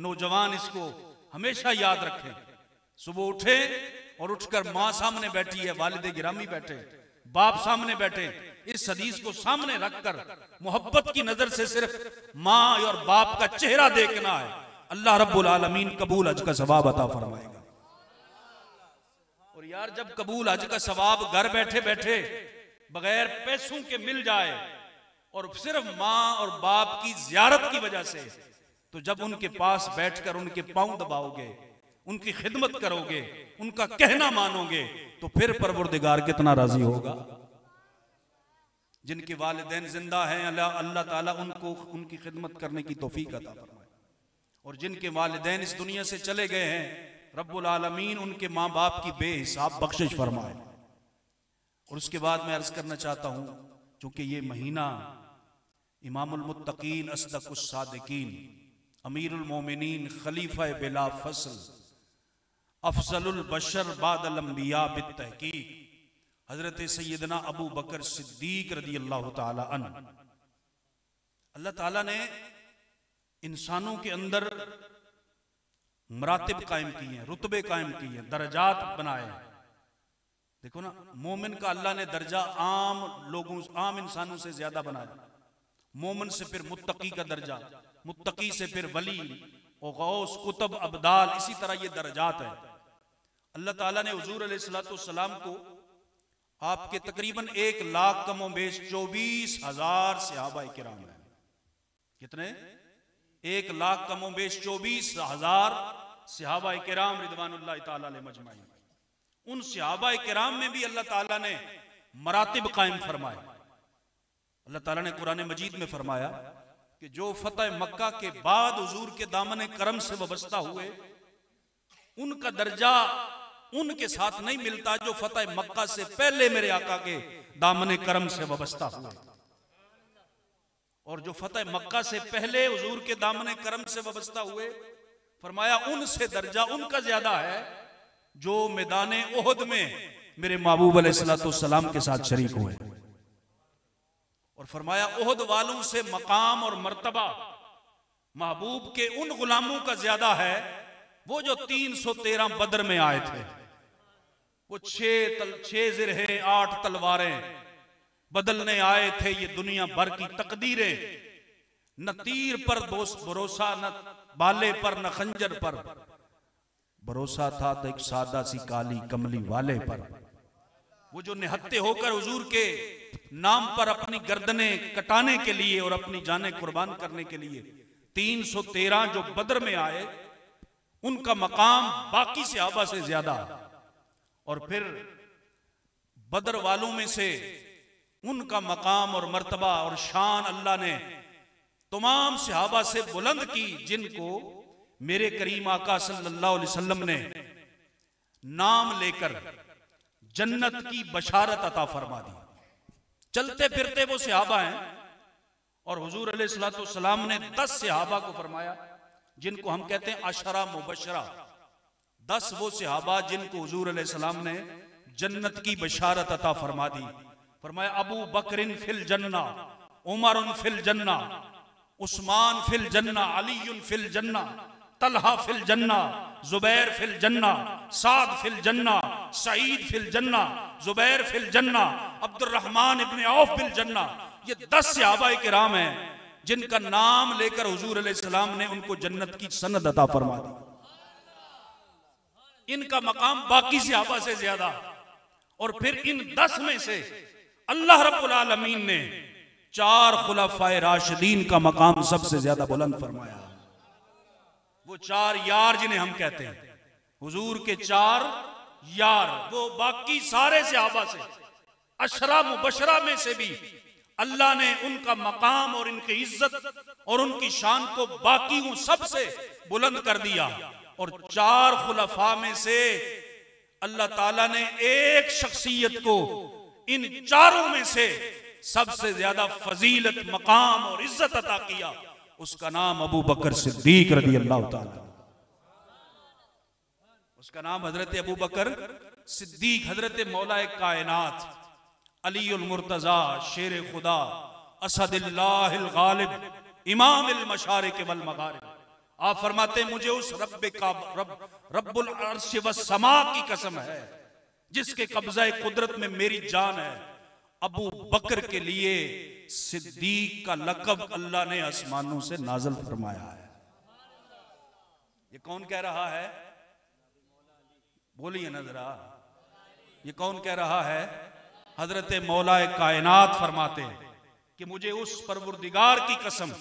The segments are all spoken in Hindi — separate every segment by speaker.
Speaker 1: नौजवान इसको हमेशा याद रखें। सुबह उठे और उठकर माँ सामने बैठी है, वालिदे गिरामी बैठे, बाप सामने बैठे, इस हदीस को सामने रखकर मोहब्बत की नजर से सिर्फ माँ और बाप का चेहरा देखना है। अल्लाह रब्बुल आलमीन कबूल हज का सवाब अता फरमाएगा। और यार जब कबूल हज का सवाब घर बैठे बैठे बगैर पैसों के मिल जाए और सिर्फ माँ और बाप की जियारत की वजह से, तो जब उनके पास बैठकर उनके पांव दबाओगे, उनकी खिदमत करोगे, उनका कहना मानोगे, तो फिर परवरदिगार कितना राजी होगा। जिनके वालिदैन जिंदा हैं अल्लाह ताला उनको उनकी खिदमत करने की तौफीक अता फरमाए, और जिनके वालिदैन इस दुनिया से चले गए हैं रब्बुल आलमीन उनके माँ बाप की बेहिसाब बख्शिश फरमाए। और उसके बाद मैं अर्ज करना चाहता हूं, चूंकि ये महीना इमामुल मुत्तकीन अस्दकुस सादिकीन अमीरुल मोमिनीन खलीफा बिला फसल अफजलुल बशर बादल अंबिया बित्तहकीक हजरत सैयदना अबू बकर सिद्दीक रदी अल्लाह ताला अन्हु, अल्लाह ताला ने इंसानों के अंदर मरातिब कायम किए हैं, रुतबे कायम किए हैं, दर्जात बनाए हैं। देखो ना, मोमिन का अल्लाह ने दर्जा आम लोगों, आम इंसानों से ज्यादा बनाया। मोमिन से फिर मुत्तकी का दर्जा, मुत्तकी से फिर वली और गौस कुतुब अब्दाल, इसी तरह ये दर्जात है। अल्लाह ताला ने हुजूर अलैहिस्सलातु वस्सलाम को आपके तकरीबन 1 लाख कमो बेश 24,000 सहाबा किराम है। कितने? 1 लाख कमो बेश 24,000 सहाबा किराम रिदवानुल्लाह ताला अलैहि मजमाइन। उन सहाबा किराम में भी अल्लाह ताला ने मरातिब कायम फरमाए। अल्लाह ताला ने कुरान मजीद में फरमाया कि जो फतह मक्का के बाद हुजूर के दामन करम से वाबस्ता हुए, उनका दर्जा उनके साथ नहीं मिलता जो फतह मक्का से पहले मेरे आका के दामन करम से वाबस्ता हुए। और जो फतह मक्का से पहले हुजूर के दामन करम से वाबस्ता हुए, फरमाया उनसे दर्जा उनका ज्यादा है जो मैदान ओहद में मेरे महबूब अलैहिस्सलाम के साथ शरीक हुए। और फरमाया ओहद वालों से मकाम और मर्तबा महबूब के उन गुलामों का ज्यादा है वो जो 313 बदर में आए थे। वो 6 जिरहे 8 तलवारें बदलने आए थे ये दुनिया भर की तकदीरें। न तीर पर भरोसा, न बाले पर, न खंजर पर भरोसा था, तो एक सादा सी काली कमली वाले पर। वो जो निहत्ते होकर हुजूर के नाम पर अपनी गर्दने कटाने के लिए और अपनी जानें कुर्बान करने के लिए 313 जो बदर में आए, उनका मकाम बाकी सहाबा से ज्यादा। और फिर बदर वालों में से उनका मकाम और मर्तबा और शान अल्लाह ने तमाम सहाबा से बुलंद की जिनको मेरे करीम आका सल्लल्लाहु अलैहि वसल्लम ने नाम लेकर जन्नत की बशारत अता फरमा दी। चलते फिरते वो सहाबा हैं। और हुजूर अलैहिस्सलातु वस्सलाम ने 10 सहाबा को फरमाया जिनको हम कहते हैं अशरा मुबशरा। 10 वो सहाबा जिनको हुजूर अलैहिस्सलाम ने जन्नत की बशारत अता फरमा दी। फरमाया अबू बकरिन फिल जन्ना, उमरुन फिल जन्ना, उस्मान फिल जन्ना, अलीयुन फिल जन्ना, तलहा फिल जन्ना, जुबैर फिल जन्ना, साद फिल जन्ना, सईद फिल जन्ना, जुबैर फिल जन्ना, अब्दुर्रहमान इब्न औफ फिल जन्ना। ये 10 सहाबा किराम हैं जिनका नाम लेकर हुजूर अलैहिस्सलाम ने उनको जन्नत की सनद अता फरमा दी। इनका मकाम बाकी सहाबा से ज्यादा। और फिर इन 10 में से अल्लाह रब्बुल आलमीन ने 4 खुलाफाए राशिदीन का मकाम सबसे ज्यादा बुलंद फरमाया। वो 4 यार जिन्हें हम कहते हैं, हुजूर के 4 यार, वो बाकी सारे सहाबा से अशरा मुबशरा में से भी अल्लाह ने उनका मकाम और इनकी इज्जत और उनकी शान को बाकी सबसे बुलंद कर दिया। और 4 खुलफा में से अल्लाह ताला ने एक शख्सियत को इन 4 में से सबसे ज्यादा फजीलत, मकाम और इज्जत अता किया। उसका नाम अबू बकर सिद्दीक रदी अल्लाह ताला। उसका नाम हजरत अबू बकर सिद्दीक, हजरत मौला कायनात अलीउल मुर्तजा, शेर खुदा, असदिल्लाहिल गालिब, इमामिल मशारिक वल मगारिब, आप फरमाते मुझे उस रब्बुल अर्श व समा की कसम है जिसके कब्ज़ा कुदरत में मेरी जान है, अबू बकर के लिए सिद्दीक का लक़ब अल्लाह ने आसमानों से नाज़िल फरमाया है। ये कौन कह रहा है? बोलिए ना जरा, ये कौन कह रहा है? हजरत मौलाए कायनात फरमाते हैं कि मुझे उस परवरदिगार की कसम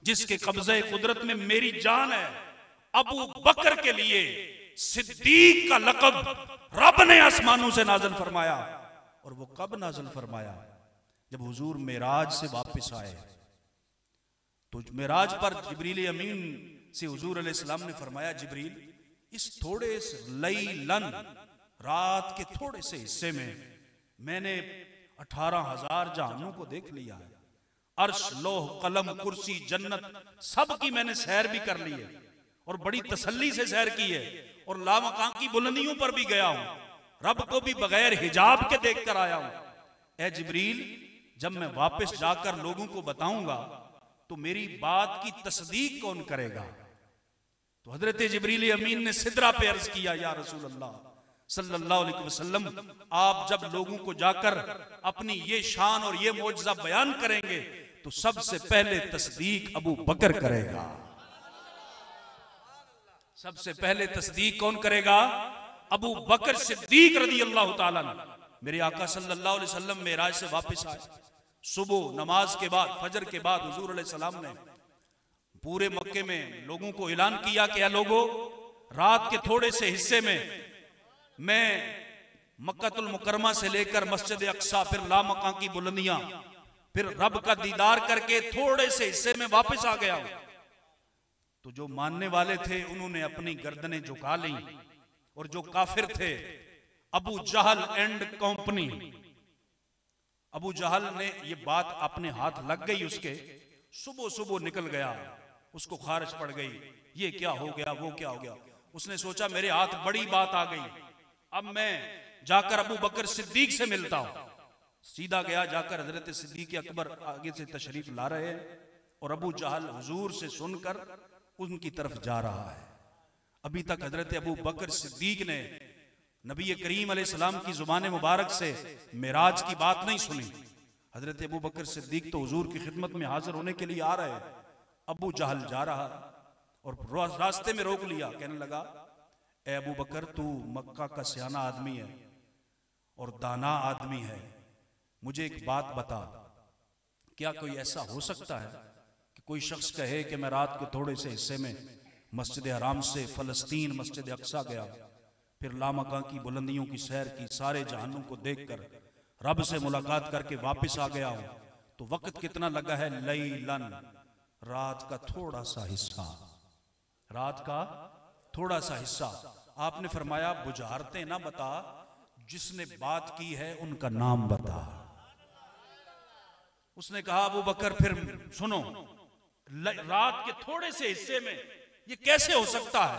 Speaker 1: जिसके कब्ज़े कुदरत में मेरी जान है, अबू बकर के लिए सिद्दीक का लक़ब रब ने आसमानों से नाज़िल फरमाया। और वो कब नाज़िल फरमाया? जब हुजूर मेराज से वापस आए। तो मेराज पर जिब्रील अमीन से हुजूर अलैहिस्सलाम ने फरमाया, जिब्रील इस थोड़े से लैलन, रात के थोड़े से हिस्से में मैंने 18,000 जहानों को देख लिया है। अर्श, लोह, कलम, कुर्सी, जन्नत सब की मैंने सैर भी कर ली है और बड़ी तसल्ली से सैर की है और लामकां की बुलंदियों पर भी गया हूं, रब को भी बगैर हिजाब के देख कर आया हूं। ए जिब्रील, जब मैं वापस जाकर लोगों को बताऊंगा तो मेरी बात की तस्दीक कौन करेगा? तो हजरत जिब्रील अमीन ने सिदरा पे अर्ज किया, या रसूल अल्लाह सल्लल्लाहु अलैहि वसल्लम, आप जब लोगों को जाकर अपनी ये शान और ये मौजज़ा बयान करेंगे तो सबसे पहले तस्दीक अबू बकर करेगा। सबसे पहले तस्दीक कौन करेगा? अबू बकर सिद्दीक रज़ी अल्लाह ताला अन्हु। मेरे आका सल्लल्लाहु अलैहि वसल्लम मेराज से वापस आए। सुबह नमाज के बाद, फजर के बाद हुजूर अलैहिस्सलाम ने पूरे मक्के में लोगों को ऐलान किया कि या लोगों, रात के थोड़े से हिस्से में मैं मक्कातुल मुकर्रमा से लेकर मस्जिद अक्सा, फिर लामकां की बुलंदियां, फिर रब का दीदार करके थोड़े से हिस्से में वापस आ गया हूं। तो जो मानने वाले थे उन्होंने अपनी गर्दनें झुका ली और जो काफिर थे, अबू जहल एंड कंपनी, अबू जहल ने ये बात अपने हाथ लग गई उसके, सुबह सुबह निकल गया, उसको खारिश पड़ गई, ये क्या हो गया, वो क्या हो गया। उसने सोचा मेरे हाथ बड़ी बात आ गई, अब मैं जाकर अबू बकर सिद्दीक से मिलता हूं। सीधा गया, जाकर हजरत सिद्दीक अकबर आगे से तशरीफ ला रहे हैं और अबू जहल हुजूर से सुनकर उनकी तरफ जा रहा है। अभी तक हजरत अबू बकर सिद्दीक ने नबी करीम अलैहिस्सलाम की जुबान मुबारक से मेराज की बात नहीं सुनी। हजरत अबू बकर सिद्दीक तो हुजूर की खिदमत में हाजिर होने के लिए आ रहे हैं। अबू जहल जा रहा और रास्ते में रोक लिया, कहने लगा, ए अबू बकर, तू मक्का का सियाना आदमी है और दाना आदमी है, मुझे एक बात बता, क्या कोई ऐसा हो सकता है कि कोई शख्स कहे कि मैं रात के थोड़े से हिस्से में मस्जिद हराम से फलस्तीन मस्जिद अक्सा गया, फिर लामकां की बुलंदियों की सैर की, सारे जहानों को देखकर रब से मुलाकात करके वापस आ गया हूं, तो वक्त कितना लगा है? लैलन, रात का थोड़ा सा हिस्सा, रात का थोड़ा सा हिस्सा। आपने फरमाया बुझारते ना बता, जिसने बात की है उनका नाम बता। उसने कहा अबू बकर फिर सुनो, रात के थोड़े से हिस्से में ये कैसे हो सकता है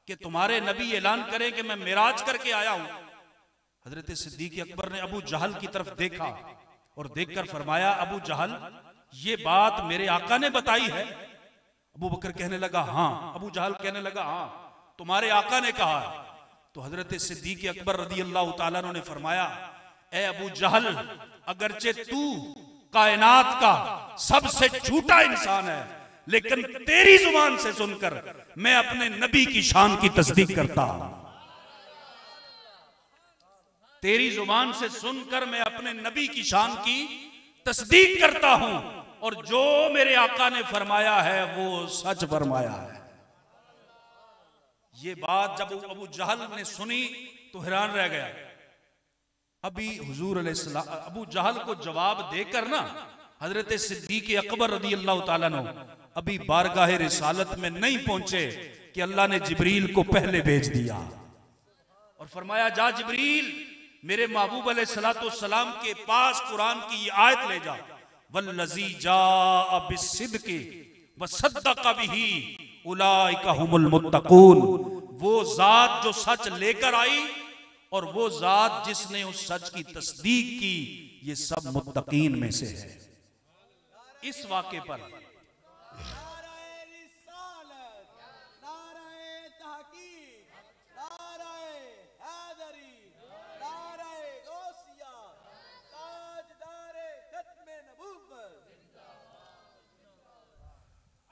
Speaker 1: कि तुम्हारे नबी ऐलान करें कि मैं मिराज करके आया हूं। हजरत सिद्दीक अकबर ने अबू जहल की तरफ देखा और देखकर फरमाया, अबू जहल, ये बात मेरे आका ने बताई है? अबू बकर कहने लगा हाँ। अबू जहल कहने लगा हाँ, तुम्हारे आका ने कहा है। तो हजरत सिद्दीक अकबर रज़ी अल्लाह ताला अन्हु ने फरमाया, ए अबू जहल, अगरचे तू कायनात का सबसे झूठा इंसान है, लेकिन तेरी जुबान से सुनकर मैं अपने नबी की शान की तस्दीक करता हूं। तेरी जुबान से सुनकर मैं अपने नबी की शान की तस्दीक करता हूं और जो मेरे आका ने फरमाया है वो सच फरमाया है। ये बात जब अबू जहल ने सुनी तो हैरान रह गया। अभी हुजूर अलैहिस्सलाम अबू जहल को जवाब देकर ना हजरत सिद्दीक अकबर रज़ी अल्लाह ताला अन्हु अभी बारगाह रिसालत में नहीं पहुंचे कि अल्लाह ने जिब्रील को पहले भेज दिया और फरमाया, जा जिब्रील, मेरे महबूब अलैहिस्सलाम के पास कुरान की ये आयत ले जा, वल्लज़ी जाअ बिस्सिद्क़ि वसद्दक़ बिही उलाइका हुमुल मुत्तक़ून। वो जात जो सच लेकर आई और वो जात जिसने उस सच की तस्दीक की, ये सब मुत्तकीन में से है। इस वाक़े पर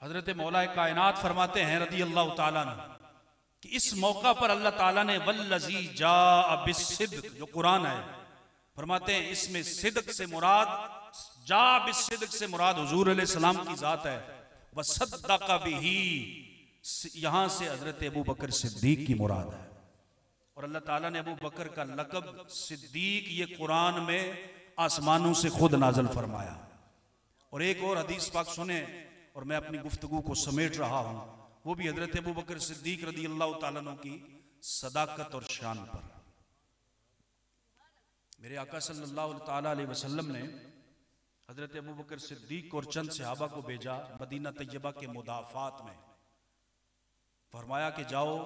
Speaker 1: हजरत मौला कायनात फरमाते हैं रदी अल्लाह ताला अन्हु कि इस मौका पर अल्लाह ताला ने वल्लज़ी जाअ बिस्सिद्क़, जो कुरान है, फरमाते हैं इसमें सिद्क से मुराद, जा बिस्सिद्क़ से मुराद हुजूर अलैहिस्सलाम की जात है, वसद्दक़ बिही, यहां से हजरत अबू बकर सिद्दीक की मुराद है। और अल्लाह ताला ने अबू बकर का लक़ब सिद्दीक ये कुरान में आसमानों से खुद नाज़िल फरमाया। और एक और हदीस पाक सुने, और मैं अपनी गुफ्तगू को समेट रहा हूं, वो भी हजरत अबू बकर सिद्दीक रदी अल्लाह तआला अन्हु की सदाकत और शान पर। मेरे आका सल्लल्लाहु तआला अलैहि वसल्लम ने हजरत अबू बकर सिद्दीक और चंद सहाबा को भेजा मदीना तैयबा के मुदाफात में। फरमाया कि जाओ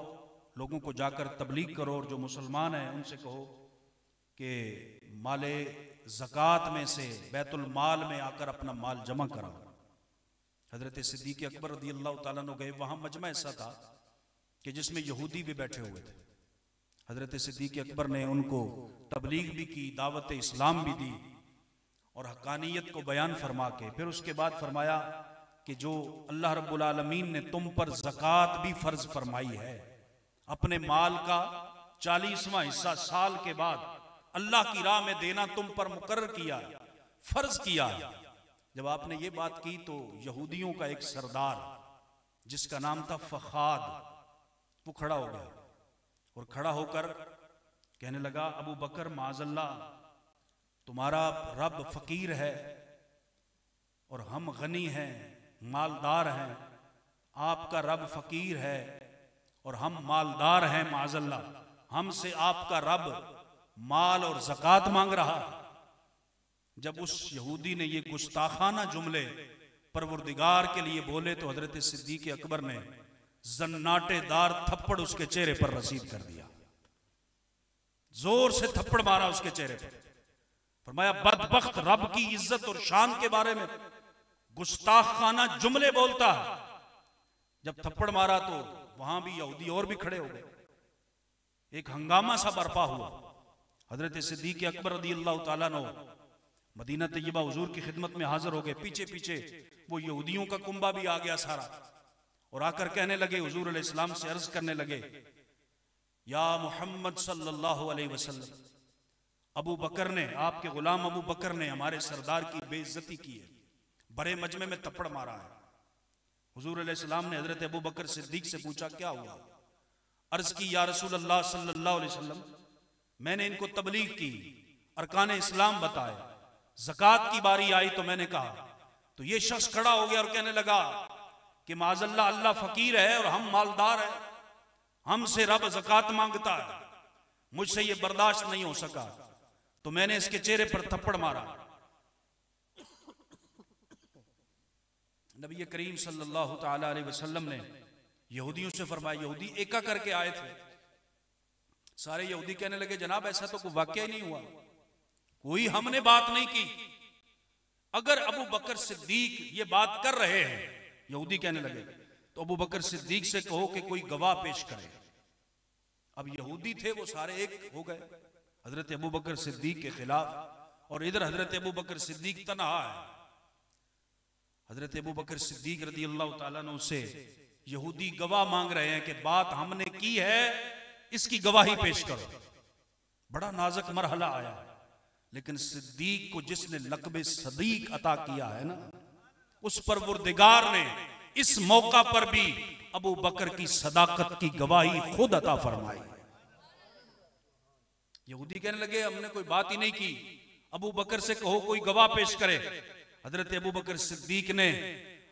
Speaker 1: लोगों को जाकर तबलीग करो, और जो मुसलमान हैं उनसे कहो कि माले ज़कात में से बैतुल माल में आकर अपना माल जमा कराओ। हजरत सिद्दीक अकबर रज़ी अल्लाह तआला अन्हु गए, वहां मजमा ऐसा था कि जिसमें यहूदी भी बैठे हुए थे। हजरत सिद्दीक अकबर ने उनको तबलीग भी की, दावत इस्लाम भी दी, और हकानियत को बयान फरमा के फिर उसके बाद फरमाया कि जो अल्लाह रब्बुल आलमीन ने तुम पर ज़कात भी फर्ज फरमाई है, अपने माल का 40वां हिस्सा साल के बाद अल्लाह की राह में देना तुम पर मुकर्रर किया, फर्ज किया। जब आपने ये बात की तो यहूदियों का एक सरदार जिसका नाम था फखाद, वो खड़ा हो गया, और खड़ा होकर कहने लगा, अबू बकर माज़ल्लाह, तुम्हारा रब फकीर है और हम गनी हैं, मालदार हैं। आपका रब फकीर है और हम मालदार हैं, माज़ल्लाह, हमसे आपका रब माल और ज़कात मांग रहा। जब उस यहूदी ने ये गुस्ताखाना जुमले परवरदिगार के लिए बोले तो हजरत सिद्दीक अकबर ने जन्नाटेदार थप्पड़ उसके चेहरे पर रसीद कर दिया, जोर से थप्पड़ मारा उसके चेहरे पर। फरमाया, बदबख्त रब की इज्जत और शान के बारे में गुस्ताखाना जुमले बोलता है। जब थप्पड़ मारा तो वहां भी यहूदी और भी खड़े हो गए, एक हंगामा सा बर्पा हुआ। हजरत सिद्दीक अकबर रज़ी अल्लाह तआला अन्हु मदीना तैयबा हुजूर की खिदमत में हाजिर हो गए। पीछे पीछे वो यहूदियों का कुंबा भी आ गया सारा, और आकर कहने लगे, हुजूर अलैहिस्सलाम से अर्ज करने लगे, या मोहम्मद सल्लल्लाहु अलैहि वसल्लम, अबू बकर ने, आपके गुलाम अबू बकर ने हमारे सरदार की बेइज्जती की है, बड़े मजमे में थप्पड़ मारा है। हुजूर अलैहिस्सलाम ने हजरत अबू बकर सिद्दीक से पूछा, क्या हुआ? अर्ज की, या रसूल अल्लाह सल्लल्लाहु अलैहि वसल्लम, मैंने इनको तबलीग की, अरकान इस्लाम बताए, ज़कात की बारी आई तो मैंने कहा, तो ये शख्स खड़ा हो गया और कहने लगा कि माज़ल्लाह, अल्लाह फकीर है और हम मालदार हैं, हमसे रब ज़कात मांगता है, मुझसे ये बर्दाश्त नहीं हो सका, तो मैंने इसके चेहरे पर थप्पड़ मारा। नबी करीम सल्लल्लाहु तआला अलैहि वसल्लम ने यहूदियों से फरमाया, यहूदी एका करके आए थे, सारे यहूदी कहने लगे, जनाब ऐसा तो कोई वाकया ही नहीं हुआ, कोई हमने बात नहीं की। अगर अबू बकर सिद्दीक ये बात कर रहे हैं, यहूदी कहने लगे, तो अबू बकर सिद्दीक से कहो कि कोई गवाह पेश करे। अब यहूदी थे वो सारे एक हो गए हजरत अबू बकर सिद्दीक के खिलाफ, और इधर हजरत अबू बकर सिद्दीक तन्हा है। हजरत अबू बकर सिद्दीक रज़ी अल्लाह तआला अन्हु से यहूदी गवाह मांग रहे हैं कि बात हमने की है, इसकी गवाही पेश करो। बड़ा नाजुक मरहला आया, लेकिन सिद्दीक को जिसने लक़्ब सदीक अता किया है ना, उस परवरदिगार ने इस मौका पर भी अबू बकर की सदाकत की गवाही खुद अता फरमाई। यहूदी कहने लगे, हमने कोई बात ही नहीं की, अबू बकर से कहो कोई गवाह पेश करे। हजरत अबू बकर सिद्दीक ने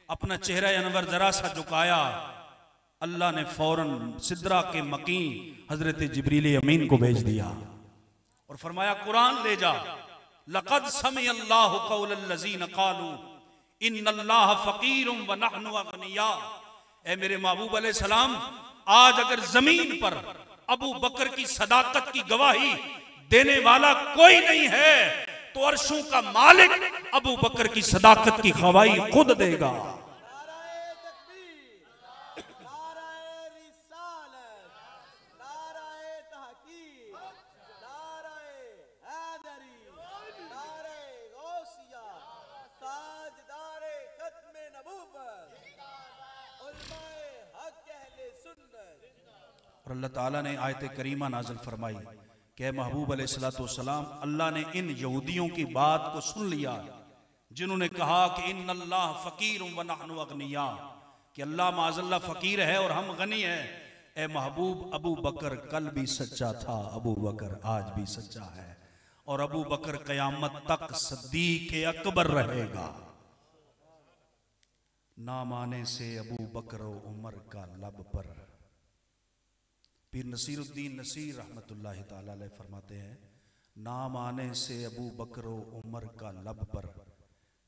Speaker 1: अपना चेहरा अनवर जरा सा झुकाया, अल्लाह ने फौरन सिदरा के मकीन हजरत जिब्रील अमीन को भेज दिया और फरमाया, कुरान ले जा, लक़द समिअल्लाहु क़ौलल्लज़ीना क़ालू इन्नल्लाह फ़क़ीरुम व नहनु अग़निया। ए मेरे महबूब अलैहिस्सलाम, आज अगर जमीन पर अबू बकर की सदाकत की गवाही देने वाला कोई नहीं है, तो अर्शों का मालिक अबू बकर की सदाकत की गवाही खुद देगा। और अल्लाह ताला ने आयत करीमा नाज़िल फरमाई कि महबूब अलैहिस्सलाम, अल्लाह ने इन यहूदियों की बात को सुन लिया जिन्होंने कहा कि इन्नल्लाह फ़कीरुम व नहनु अगनिया, कि अल्लाह माज़ल्लाह फ़कीर है और हम गनी हैं। ए महबूब, अबू बकर कल भी सच्चा था, अबू बकर आज भी सच्चा है, और अबू बकर क़यामत तक सिद्दीक़ अकबर रहेगा। ना माने से अबू बकर उमर का लब पर। पीर नसीरुद्दीन नसीर रहमतुल्लाहि ताला अलैह फरमाते हैं, ना माने से अबू बकर उमर का लब पर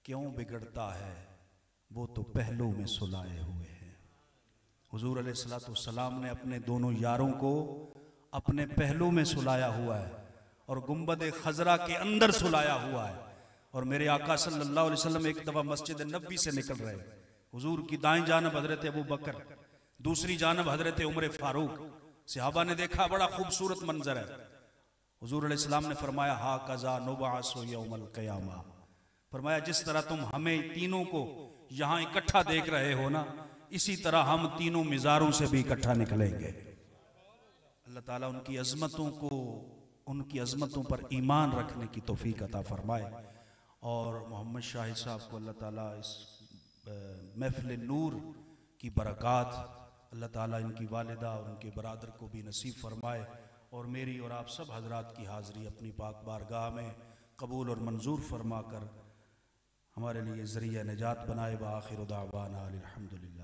Speaker 1: क्यों बिगड़ता है, वो तो पहलू में सुलाए हुए हैं। हुजूर अलैहिस्सलाम ने अपने दोनों यारों को अपने पहलू में सुलाया हुआ है और गुंबद खजरा के अंदर सुलाया हुआ है। और मेरे आका सल्लल्लाहु अलैहि वसल्लम एक दफा मस्जिद नबी से निकल रहे, हुजूर की दाएं जानब हजरत अबू बकर, दूसरी जानब हजरत उमर फारूक। सहाबा ने देखा बड़ा खूबसूरत मंजर है। हुजूर अलैहिस्सलाम ने फरमाया, हा कज़ा नुबअसु यौमल क़यामा, फरमाया जिस तरह तुम हमें तीनों को यहाँ इकट्ठा देख रहे हो ना, इसी तरह हम तीनों मिज़ारों से भी इकट्ठा निकलेंगे। अल्लाह ताला उनकी अज़मतों को, उनकी अज़मतों पर ईमान रखने की तौफीक अता फरमाए। और मोहम्मद शाहिद साहब को अल्लाह ताला इस महफ़िल नूर की बरक़ात अल्लाह ताला इनकी वालिदा और उनके बरादर को भी नसीब फरमाए, और मेरी और आप सब हजरात की हाज़िरी अपनी पाक बारगाह में कबूल और मंजूर फरमा कर हमारे लिए ज़रिया निजात बनाए। व आखिर दावाना अनिल हम्दुलिल्लाह।